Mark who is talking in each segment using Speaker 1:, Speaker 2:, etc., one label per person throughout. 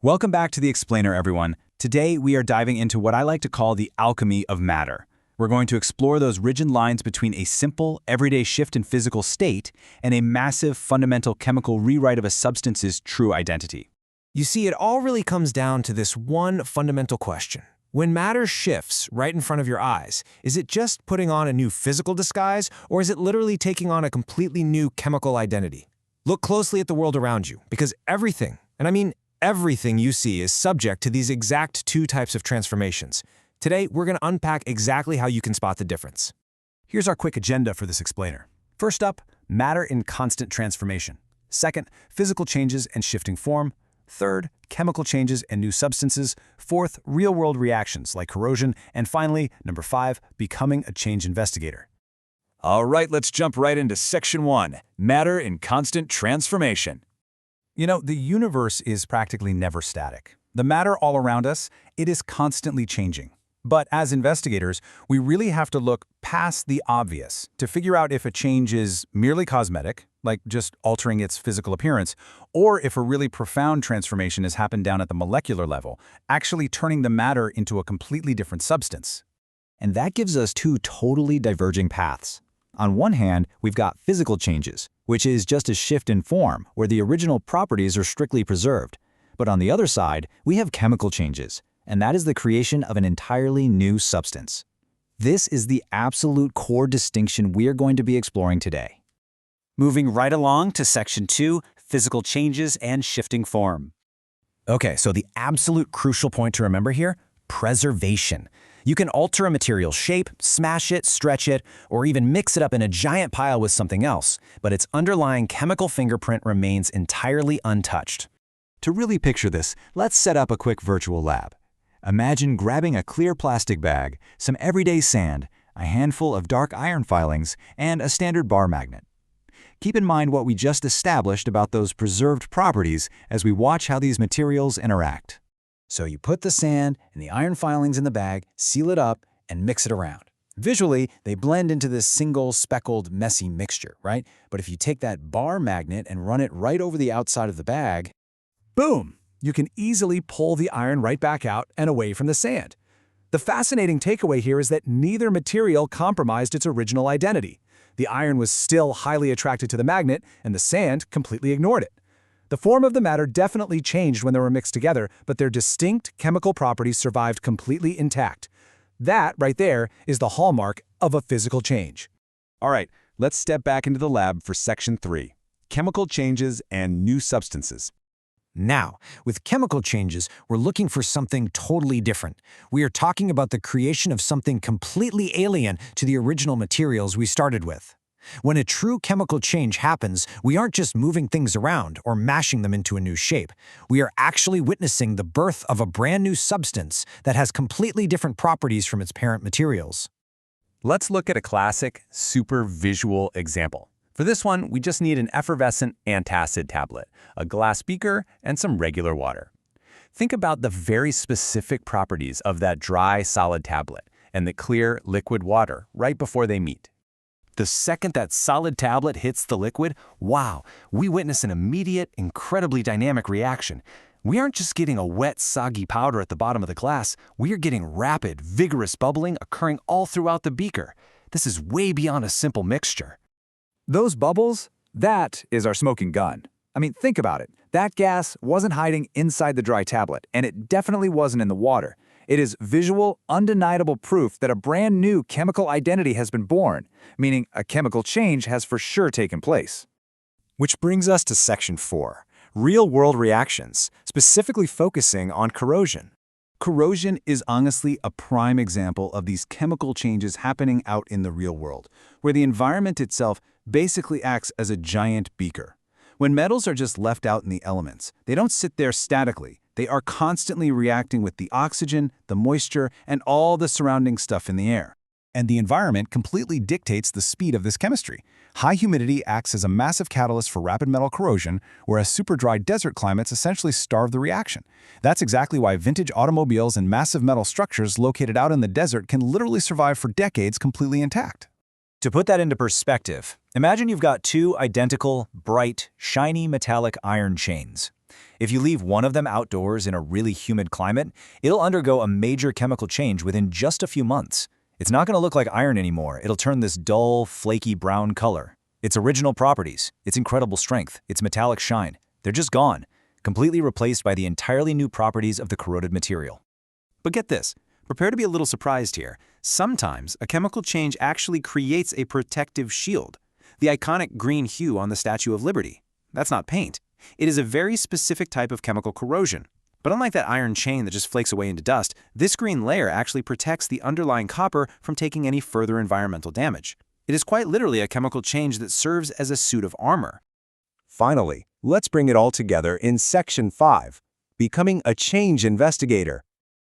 Speaker 1: Welcome back to The Explainer, everyone. Today, we are diving into what I like to call the alchemy of matter. We're going to explore those rigid lines between a simple, everyday shift in physical state and a massive, fundamental chemical rewrite of a substance's true identity.
Speaker 2: You see, it all really comes down to this one fundamental question. When matter shifts right in front of your eyes, is it just putting on a new physical disguise, or is it literally taking on a completely new chemical identity? Look closely at the world around you, because everything, and I mean everything you see, is subject to these exact two types of transformations. Today, we're going to unpack exactly how you can spot the difference.
Speaker 1: Here's our quick agenda for this explainer. First up, matter in constant transformation. Second, physical changes and shifting form. Third, chemical changes and new substances. Fourth, real-world reactions like corrosion. And finally, number 5, becoming a change investigator.
Speaker 3: All right, let's jump right into Section 1, Matter in Constant Transformation.
Speaker 1: You know, the universe is practically never static. The matter all around us, it is constantly changing. But as investigators, we really have to look past the obvious to figure out if a change is merely cosmetic, like just altering its physical appearance, or if a really profound transformation has happened down at the molecular level, actually turning the matter into a completely different substance.
Speaker 4: And that gives us two totally diverging paths. On one hand, we've got physical changes, which is just a shift in form, where the original properties are strictly preserved. But on the other side, we have chemical changes, and that is the creation of an entirely new substance. This is the absolute core distinction we are going to be exploring today.
Speaker 5: Moving right along to Section 2, Physical Changes and Shifting Form.
Speaker 2: Okay, so the absolute crucial point to remember here, preservation. You can alter a material's shape, smash it, stretch it, or even mix it up in a giant pile with something else, but its underlying chemical fingerprint remains entirely untouched.
Speaker 4: To really picture this, let's set up a quick virtual lab. Imagine grabbing a clear plastic bag, some everyday sand, a handful of dark iron filings, and a standard bar magnet. Keep in mind what we just established about those preserved properties as we watch how these materials interact. So you put the sand and the iron filings in the bag, seal it up, and mix it around. Visually, they blend into this single, speckled, messy mixture, right? But if you take that bar magnet and run it right over the outside of the bag,
Speaker 1: boom! You can easily pull the iron right back out and away from the sand. The fascinating takeaway here is that neither material compromised its original identity. The iron was still highly attracted to the magnet, and the sand completely ignored it. The form of the matter definitely changed when they were mixed together, but their distinct chemical properties survived completely intact. That, right there, is the hallmark of a physical change.
Speaker 3: All right, let's step back into the lab for Section 3, Chemical Changes and New Substances.
Speaker 2: Now, with chemical changes, we're looking for something totally different. We are talking about the creation of something completely alien to the original materials we started with. When a true chemical change happens, we aren't just moving things around or mashing them into a new shape. We are actually witnessing the birth of a brand new substance that has completely different properties from its parent materials.
Speaker 3: Let's look at a classic, super visual example. For this one, we just need an effervescent antacid tablet, a glass beaker, and some regular water. Think about the very specific properties of that dry, solid tablet and the clear, liquid water right before they meet. The second that solid tablet hits the liquid, wow, we witness an immediate, incredibly dynamic reaction. We aren't just getting a wet, soggy powder at the bottom of the glass, we are getting rapid, vigorous bubbling occurring all throughout the beaker. This is way beyond a simple mixture.
Speaker 6: Those bubbles, that is our smoking gun. I mean, think about it. That gas wasn't hiding inside the dry tablet, and it definitely wasn't in the water. It is visual, undeniable proof that a brand new chemical identity has been born, meaning a chemical change has for sure taken place.
Speaker 3: Which brings us to Section 4, Real-World Reactions, specifically focusing on corrosion.
Speaker 1: Corrosion is honestly a prime example of these chemical changes happening out in the real world, where the environment itself basically acts as a giant beaker. When metals are just left out in the elements, they don't sit there statically. They are constantly reacting with the oxygen, the moisture, and all the surrounding stuff in the air. And the environment completely dictates the speed of this chemistry. High humidity acts as a massive catalyst for rapid metal corrosion, whereas super dry desert climates essentially starve the reaction. That's exactly why vintage automobiles and massive metal structures located out in the desert can literally survive for decades completely intact.
Speaker 4: To put that into perspective, imagine you've got two identical, bright, shiny metallic iron chains.
Speaker 6: If you leave one of them outdoors in a really humid climate, it'll undergo a major chemical change within just a few months. It's not going to look like iron anymore. It'll turn this dull, flaky brown color. Its original properties, its incredible strength, its metallic shine, they're just gone, completely replaced by the entirely new properties of the corroded material.
Speaker 1: But get this, prepare to be a little surprised here. Sometimes a chemical change actually creates a protective shield. The iconic green hue on the Statue of Liberty. That's not paint. It is a very specific type of chemical corrosion. But unlike that iron chain that just flakes away into dust, this green layer actually protects the underlying copper from taking any further environmental damage. It is quite literally a chemical change that serves as a suit of armor.
Speaker 7: Finally, let's bring it all together in Section 5, Becoming a Change Investigator.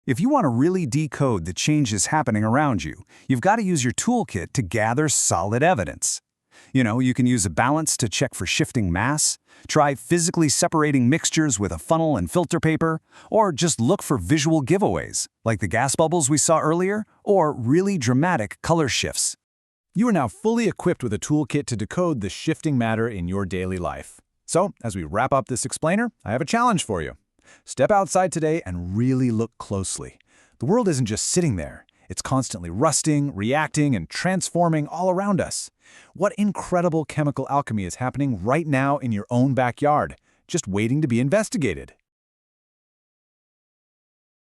Speaker 1: If you want to really decode the changes happening around you, you've got to use your toolkit to gather solid evidence. You can use a balance to check for shifting mass, try physically separating mixtures with a funnel and filter paper, or just look for visual giveaways, like the gas bubbles we saw earlier, or really dramatic color shifts. You are now fully equipped with a toolkit to decode the shifting matter in your daily life. So, as we wrap up this explainer, I have a challenge for you. Step outside today and really look closely. The world isn't just sitting there. It's constantly rusting, reacting, and transforming all around us. What incredible chemical alchemy is happening right now in your own backyard, just waiting to be investigated?